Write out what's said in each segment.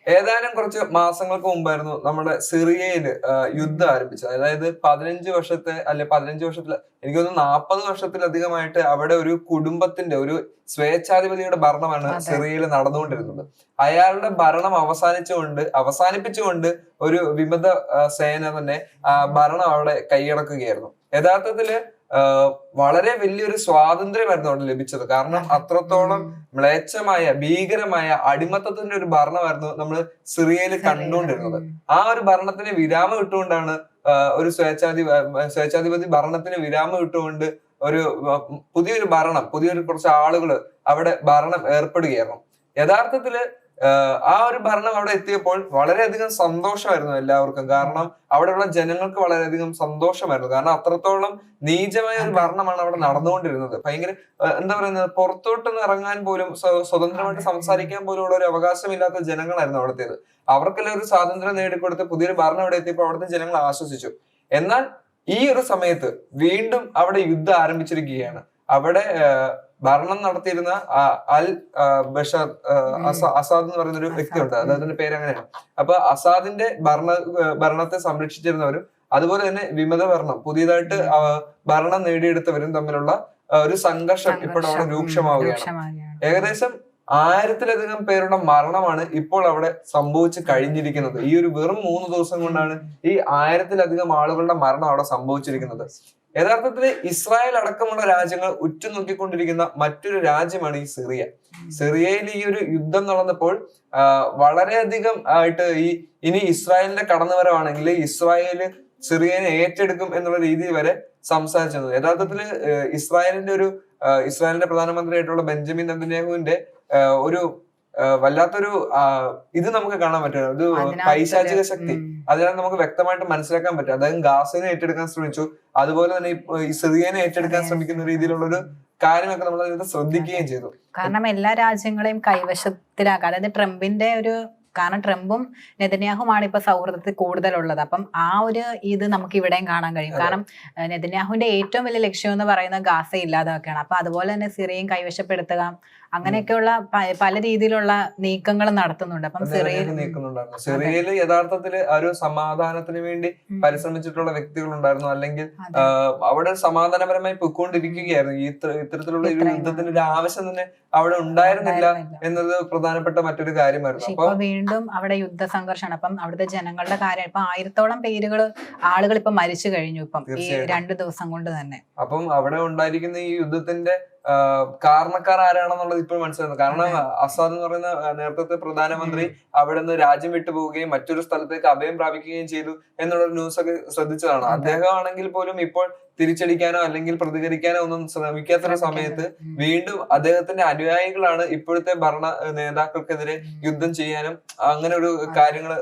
ഏതാനും കുറച്ച് മാസങ്ങൾക്ക് മുമ്പായിരുന്നു നമ്മുടെ സിറിയയില് യുദ്ധം ആരംഭിച്ചത്. അതായത് 15 വർഷത്തിൽ എനിക്ക് തോന്നുന്നു 40 വർഷത്തിലധികമായിട്ട് അവിടെ ഒരു കുടുംബത്തിന്റെ ഒരു സ്വേച്ഛാധിപതിയുടെ ഭരണമാണ് സിറിയയിൽ നടന്നുകൊണ്ടിരുന്നത്. അയാളുടെ ഭരണം അവസാനിപ്പിച്ചുകൊണ്ട് ഒരു വിമത സേന തന്നെ ഭരണം അവിടെ കൈയടക്കുകയായിരുന്നു. യഥാർത്ഥത്തില് വളരെ വലിയൊരു സ്വാതന്ത്ര്യമായിരുന്നു അവിടെ ലഭിച്ചത്. കാരണം അത്രത്തോളം മ്ലേച്ഛമായ ഭീകരമായ അടിമത്തത്തിന്റെ ഒരു ഭരണമായിരുന്നു നമ്മൾ സിറിയയിൽ കണ്ടുകൊണ്ടിരുന്നത്. ആ ഒരു ഭരണത്തിന് വിരാമം ഇട്ടുകൊണ്ടാണ് ഒരു സ്വേച്ഛാധിപതി ഭരണത്തിന് വിരാമം ഇട്ടുകൊണ്ട് ഒരു പുതിയൊരു കുറച്ച് ആളുകൾ അവിടെ ഭരണം ഏർപ്പെടുകയായിരുന്നു. യഥാർത്ഥത്തില് ആ ഒരു ഭരണം അവിടെ എത്തിയപ്പോൾ വളരെയധികം സന്തോഷമായിരുന്നു എല്ലാവർക്കും. കാരണം അവിടെയുള്ള ജനങ്ങൾക്ക് വളരെയധികം സന്തോഷമായിരുന്നു. കാരണം അത്രത്തോളം നീചമായ ഒരു ഭരണമാണ് അവിടെ നടന്നുകൊണ്ടിരുന്നത്. ഭയങ്കര എന്താ പറയുന്നത്, പുറത്തോട്ടൊന്ന് ഇറങ്ങാൻ പോലും സ്വതന്ത്രമായിട്ട് സംസാരിക്കാൻ പോലും ഉള്ള ഒരു അവകാശമില്ലാത്ത ജനങ്ങളായിരുന്നു അവിടത്തേത്. അവർക്കെല്ലാം ഒരു സ്വാതന്ത്ര്യം നേടിക്കൊടുത്ത് പുതിയൊരു ഭരണം അവിടെ എത്തിയപ്പോൾ അവിടുത്തെ ജനങ്ങൾ ആശ്വസിച്ചു. എന്നാൽ ഈ ഒരു സമയത്ത് വീണ്ടും അവിടെ യുദ്ധം ആരംഭിച്ചിരിക്കുകയാണ്. അവിടെ ഭരണം നടത്തിയിരുന്ന അൽ ബഷർ അസാദ് എന്ന് പറയുന്ന ഒരു വ്യക്തിയുണ്ട്. അദ്ദേഹത്തിന്റെ പേര് അങ്ങനെയാണ്. അപ്പൊ അസാദിന്റെ ഭരണത്തെ സംരക്ഷിച്ചിരുന്നവരും അതുപോലെ തന്നെ വിമത ഭരണം പുതിയതായിട്ട് ഭരണം നേടിയെടുത്തവരും തമ്മിലുള്ള ഒരു സംഘർഷം ഇപ്പോൾ അവിടെ രൂക്ഷമാവുകയാണ്. ഏകദേശം 1000-ലധികം പേരുടെ മരണമാണ് ഇപ്പോൾ അവിടെ സംഭവിച്ചു കഴിഞ്ഞിരിക്കുന്നത്. ഈ ഒരു വെറും 3 ദിവസം കൊണ്ടാണ് ഈ 1000-ലധികം ആളുകളുടെ മരണം അവിടെ സംഭവിച്ചിരിക്കുന്നത്. യഥാർത്ഥത്തിൽ ഇസ്രായേൽ അടക്കമുള്ള രാജ്യങ്ങൾ ഉറ്റുനോക്കിക്കൊണ്ടിരിക്കുന്ന മറ്റൊരു രാജ്യമാണ് ഈ സിറിയ. സിറിയയിൽ ഈ ഒരു യുദ്ധം നടന്നപ്പോൾ വളരെയധികം ആയിട്ട് ഇനി ഇസ്രായേലിന്റെ കടന്നുവരവാണെങ്കിൽ ഇസ്രായേല് സിറിയനെ ഏറ്റെടുക്കും എന്നുള്ള രീതിയിൽ വരെ സംസാരിച്ചിരുന്നു. യഥാർത്ഥത്തില് ഇസ്രായേലിന്റെ പ്രധാനമന്ത്രിയായിട്ടുള്ള ബെഞ്ചമിൻ നെതന്യാഹുവിന്റെ ഒരു വല്ലാത്തൊരു ഇത് നമുക്ക് കാണാൻ പറ്റും. ഒരു പൈശാചിക ശക്തി അതിനാൽ നമുക്ക് വ്യക്തമായിട്ട് മനസ്സിലാക്കാൻ പറ്റും. അദ്ദേഹം ഗാസയെ ഏറ്റെടുക്കാൻ ശ്രമിച്ചു, അതുപോലെ തന്നെ ഈ സിറിയനെ ഏറ്റെടുക്കാൻ ശ്രമിക്കുന്ന രീതിയിലുള്ള ഒരു കാര്യമൊക്കെ നമ്മൾ അതിനകത്ത് ശ്രദ്ധിക്കുകയും ചെയ്തു. കാരണം എല്ലാ രാജ്യങ്ങളെയും കൈവശത്തിലാക്കുക, അതായത് കാരണം ട്രംപും നെതന്യാഹുമാണ് ഇപ്പൊ സൗഹൃദത്തിൽ കൂടുതലുള്ളത്. അപ്പം ആ ഒരു ഇത് നമുക്ക് ഇവിടെയും കാണാൻ കഴിയും. കാരണം നെതന്യാഹുവിന്റെ ഏറ്റവും വലിയ ലക്ഷ്യം എന്ന് പറയുന്നത് ഗാസ ഇല്ലാതാക്കുകയാണ്. അപ്പൊ അതുപോലെ തന്നെ സിറിയയും കൈവശപ്പെടുത്തുക, അങ്ങനെയൊക്കെയുള്ള പല രീതിയിലുള്ള നീക്കങ്ങൾ നടത്തുന്നുണ്ട്. അപ്പം സിറിയയിൽ യഥാർത്ഥത്തിൽ ഒരു സമാധാനത്തിന് വേണ്ടി പരിശ്രമിച്ചിട്ടുള്ള വ്യക്തികൾ ഉണ്ടായിരുന്നു. അല്ലെങ്കിൽ അവിടെ സമാധാനപരമായി പൊയ്ക്കൊണ്ടിരിക്കുകയായിരുന്നു. ഇത്തരത്തിലുള്ള ഒരു യുദ്ധത്തിന് ഒരു ആവശ്യം തന്നെ അവിടെ ഉണ്ടായിരുന്നില്ല എന്നത് പ്രധാനപ്പെട്ട മറ്റൊരു കാര്യമായിരുന്നു. അപ്പൊ വീണ്ടും അവിടെ യുദ്ധ സംഘർഷമാണ്. അപ്പം അവിടുത്തെ ജനങ്ങളുടെ കാര്യം ഇപ്പൊ 1000-ഓളം ആളുകൾ ഇപ്പൊ മരിച്ചു കഴിഞ്ഞു ഇപ്പം ഈ 2 ദിവസം കൊണ്ട് തന്നെ. അപ്പം അവിടെ ഉണ്ടായിരിക്കുന്ന ഈ യുദ്ധത്തിന്റെ കാരണക്കാർ ആരാണെന്നുള്ളത് ഇപ്പോൾ മനസ്സിലാക്കുന്നു. കാരണം അസാദ് എന്ന് പറയുന്ന നേരത്തെ പ്രധാനമന്ത്രി അവിടെ നിന്ന് രാജ്യം വിട്ടു പോവുകയും മറ്റൊരു സ്ഥലത്തേക്ക് അഭയം പ്രാപിക്കുകയും ചെയ്തു എന്നുള്ള ന്യൂസ് ഒക്കെ ശ്രദ്ധിച്ചതാണ്. അദ്ദേഹം ആണെങ്കിൽ പോലും ഇപ്പോൾ തിരിച്ചടിക്കാനോ അല്ലെങ്കിൽ പ്രതികരിക്കാനോ ഒന്നും ശ്രമിക്കാത്തൊരു സമയത്ത് വീണ്ടും അദ്ദേഹത്തിന്റെ അനുയായികളാണ് ഇപ്പോഴത്തെ ഭരണ നേതാക്കൾക്കെതിരെ യുദ്ധം ചെയ്യാനും അങ്ങനെ ഒരു കാര്യങ്ങൾ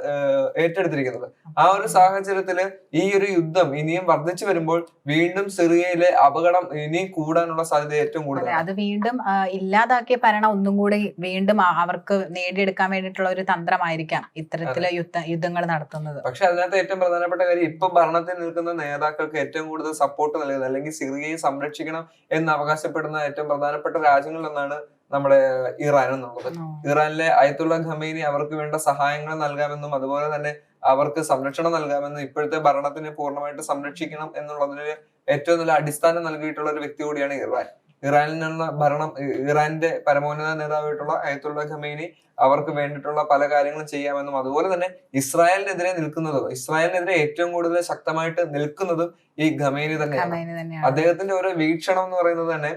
ഏറ്റെടുത്തിരിക്കുന്നത്. ആ ഒരു സാഹചര്യത്തില് ഈ ഒരു യുദ്ധം ഇനിയും വർദ്ധിച്ചു വരുമ്പോൾ വീണ്ടും സിറിയയിലെ അപകടം ഇനിയും കൂടാനുള്ള സാധ്യത ഏറ്റവും കൂടുതൽ. അത് വീണ്ടും ഇല്ലാതാക്കിയ ഭരണം ഒന്നും കൂടി വീണ്ടും അവർക്ക് നേടിയെടുക്കാൻ വേണ്ടിയിട്ടുള്ള ഒരു തന്ത്രമായിരിക്കാം ഇത്തരത്തിലെ യുദ്ധങ്ങൾ നടത്തുന്നത്. പക്ഷെ അതിനകത്ത് ഏറ്റവും പ്രധാനപ്പെട്ട കാര്യം ഇപ്പൊ ഭരണത്തിൽ നിൽക്കുന്ന നേതാക്കൾക്ക് ഏറ്റവും കൂടുതൽ സപ്പോർട്ട് നൽകുന്നത് അല്ലെങ്കിൽ സിറിയയെ സംരക്ഷിക്കണം എന്ന് അവകാശപ്പെടുന്ന ഏറ്റവും പ്രധാനപ്പെട്ട രാജ്യങ്ങളിലൊന്നാണ് നമ്മുടെ ഇറാൻ എന്നുള്ളത്. ഇറാനിലെ അയത്തുള്ള ഖമേനി അവർക്ക് വേണ്ട സഹായങ്ങൾ നൽകാമെന്നും അതുപോലെ തന്നെ അവർക്ക് സംരക്ഷണം നൽകാമെന്നും ഇപ്പോഴത്തെ ഭരണത്തിന് പൂർണ്ണമായിട്ട് സംരക്ഷിക്കണം എന്നുള്ളതിന് ഏറ്റവും നല്ല അടിസ്ഥാനം നൽകിയിട്ടുള്ള ഒരു വ്യക്തി കൂടിയാണ് ഇറാനിൽ നിന്നുള്ള ഇറാന്റെ പരമോന്നത നേതാവായിട്ടുള്ള അയത്തുള്ള ഖമേനി അവർക്ക് വേണ്ടിയിട്ടുള്ള പല കാര്യങ്ങളും ചെയ്യാമെന്നും അതുപോലെ തന്നെ ഇസ്രായേലിനെതിരെ ഏറ്റവും കൂടുതൽ ശക്തമായിട്ട് നിൽക്കുന്നതും ഈ ഖമേനി തന്നെയാണ്. അദ്ദേഹത്തിന്റെ ഒരു വീക്ഷണം എന്ന് പറയുന്നത് തന്നെ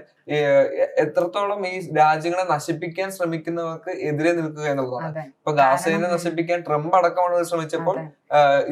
എത്രത്തോളം ഈ രാജ്യങ്ങളെ നശിപ്പിക്കാൻ ശ്രമിക്കുന്നവർക്ക് എതിരെ നിൽക്കുക എന്നുള്ളതാണ്. ഇപ്പൊ ഗാസയെ നശിപ്പിക്കാൻ ട്രംപ് അടക്കമുള്ളത് ശ്രമിച്ചപ്പോൾ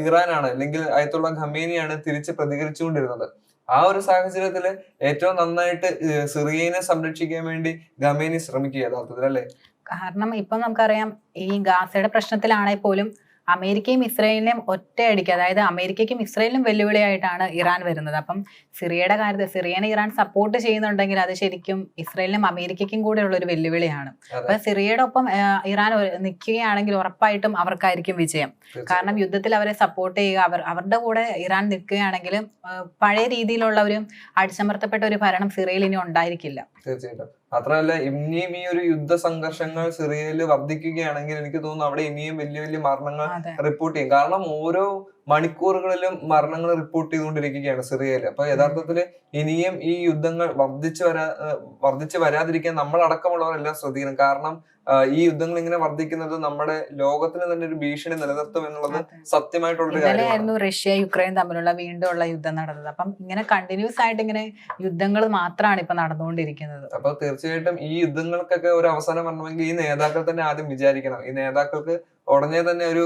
ഇറാനാണ് അല്ലെങ്കിൽ അയത്തുള്ള ഖമേനിയാണ് തിരിച്ച് പ്രതികരിച്ചുകൊണ്ടിരുന്നത്. ആ ഒരു സാഹചര്യത്തില് ഏറ്റവും നന്നായിട്ട് സിറിയനെ സംരക്ഷിക്കാൻ വേണ്ടി ഖമേനി ശ്രമിക്കുക യഥാർത്ഥത്തിൽ, അല്ലേ? കാരണം ഇപ്പൊ നമുക്കറിയാം ഈ ഗാസയുടെ പ്രശ്നത്തിലാണെങ്കിൽ പോലും അമേരിക്കയും ഇസ്രയേലിനെയും ഒറ്റയടിക്ക്, അതായത് അമേരിക്കയ്ക്കും ഇസ്രയേലിനും വെല്ലുവിളിയായിട്ടാണ് ഇറാൻ വരുന്നത്. അപ്പം സിറിയയുടെ കാര്യത്തിൽ സിറിയനെ ഇറാൻ സപ്പോർട്ട് ചെയ്യുന്നുണ്ടെങ്കിൽ അത് ശരിക്കും ഇസ്രയേലിനും അമേരിക്കയ്ക്കും കൂടെ ഉള്ള ഒരു വെല്ലുവിളിയാണ്. അപ്പൊ സിറിയയുടെ ഒപ്പം ഇറാൻ നിൽക്കുകയാണെങ്കിൽ ഉറപ്പായിട്ടും അവർക്കായിരിക്കും വിജയം. കാരണം യുദ്ധത്തിൽ അവരെ സപ്പോർട്ട് ചെയ്യുക, അവരുടെ കൂടെ ഇറാൻ നിൽക്കുകയാണെങ്കിൽ പഴയ രീതിയിലുള്ള ഒരു അടിച്ചമർത്തപ്പെട്ട ഒരു ഭരണം സിറിയയിൽ ഇനി ഉണ്ടായിരിക്കില്ല. തീർച്ചയായിട്ടും മാത്രമല്ല ഇനിയും ഈ ഒരു യുദ്ധ സംഘർഷങ്ങൾ സിറിയയിൽ വർദ്ധിക്കുകയാണെങ്കിൽ എനിക്ക് തോന്നുന്നു അവിടെ ഇനിയും വലിയ വലിയ മരണങ്ങൾ റിപ്പോർട്ട് ചെയ്യും. കാരണം ഓരോ മണിക്കൂറുകളിലും മരണങ്ങൾ റിപ്പോർട്ട് ചെയ്തുകൊണ്ടിരിക്കുകയാണ് സിറിയയിൽ. അപ്പൊ യഥാർത്ഥത്തില് ഇനിയും ഈ യുദ്ധങ്ങൾ വർദ്ധിച്ചു വരാതിരിക്കാൻ നമ്മളടക്കമുള്ളവരെല്ലാം ശ്രദ്ധിക്കണം. കാരണം ഈ യുദ്ധങ്ങൾ ഇങ്ങനെ വർദ്ധിക്കുന്നത് നമ്മുടെ ലോകത്തിന് തന്നെ ഒരു ഭീഷണി നിലനിർത്തും എന്നുള്ളത് സത്യമായിട്ടുള്ള ഇന്നലെയായിരുന്നു റഷ്യ യുക്രൈൻ തമ്മിലുള്ള വീണ്ടുമുള്ള യുദ്ധം നടന്നത്. അപ്പം ഇങ്ങനെ കണ്ടിന്യൂസ് ആയിട്ട് ഇങ്ങനെ യുദ്ധങ്ങൾ മാത്രമാണ് ഇപ്പൊ നടന്നുകൊണ്ടിരിക്കുന്നത്. അപ്പൊ തീർച്ചയായിട്ടും ഈ യുദ്ധങ്ങൾക്കൊക്കെ ഒരു അവസാനം വരണമെങ്കിൽ ഈ നേതാക്കൾ തന്നെ ആദ്യം വിചാരിക്കണം. ഈ നേതാക്കൾക്ക് ഉടനെ തന്നെ ഒരു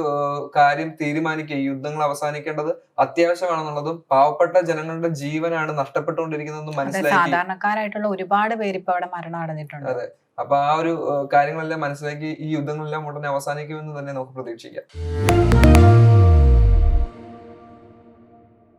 കാര്യം തീരുമാനിക്കുക, ഈ യുദ്ധങ്ങൾ അവസാനിക്കേണ്ടത് അത്യാവശ്യമാണെന്നുള്ളതും പാവപ്പെട്ട ജനങ്ങളുടെ ജീവനാണ് നഷ്ടപ്പെട്ടുകൊണ്ടിരിക്കുന്നതെന്നും മനസ്സിലാക്കി സാധാരണക്കാരായിട്ടുള്ള ഒരുപാട് പേര് ഇപ്പൊ അവിടെ മരണം അടഞ്ഞിട്ടുണ്ട്. അതെ, അപ്പൊ ആ ഒരു കാര്യങ്ങളെല്ലാം മനസ്സിലാക്കി ഈ യുദ്ധങ്ങളെല്ലാം ഉടനെ അവസാനിക്കുമെന്ന് തന്നെ നമുക്ക് പ്രതീക്ഷിക്കാം.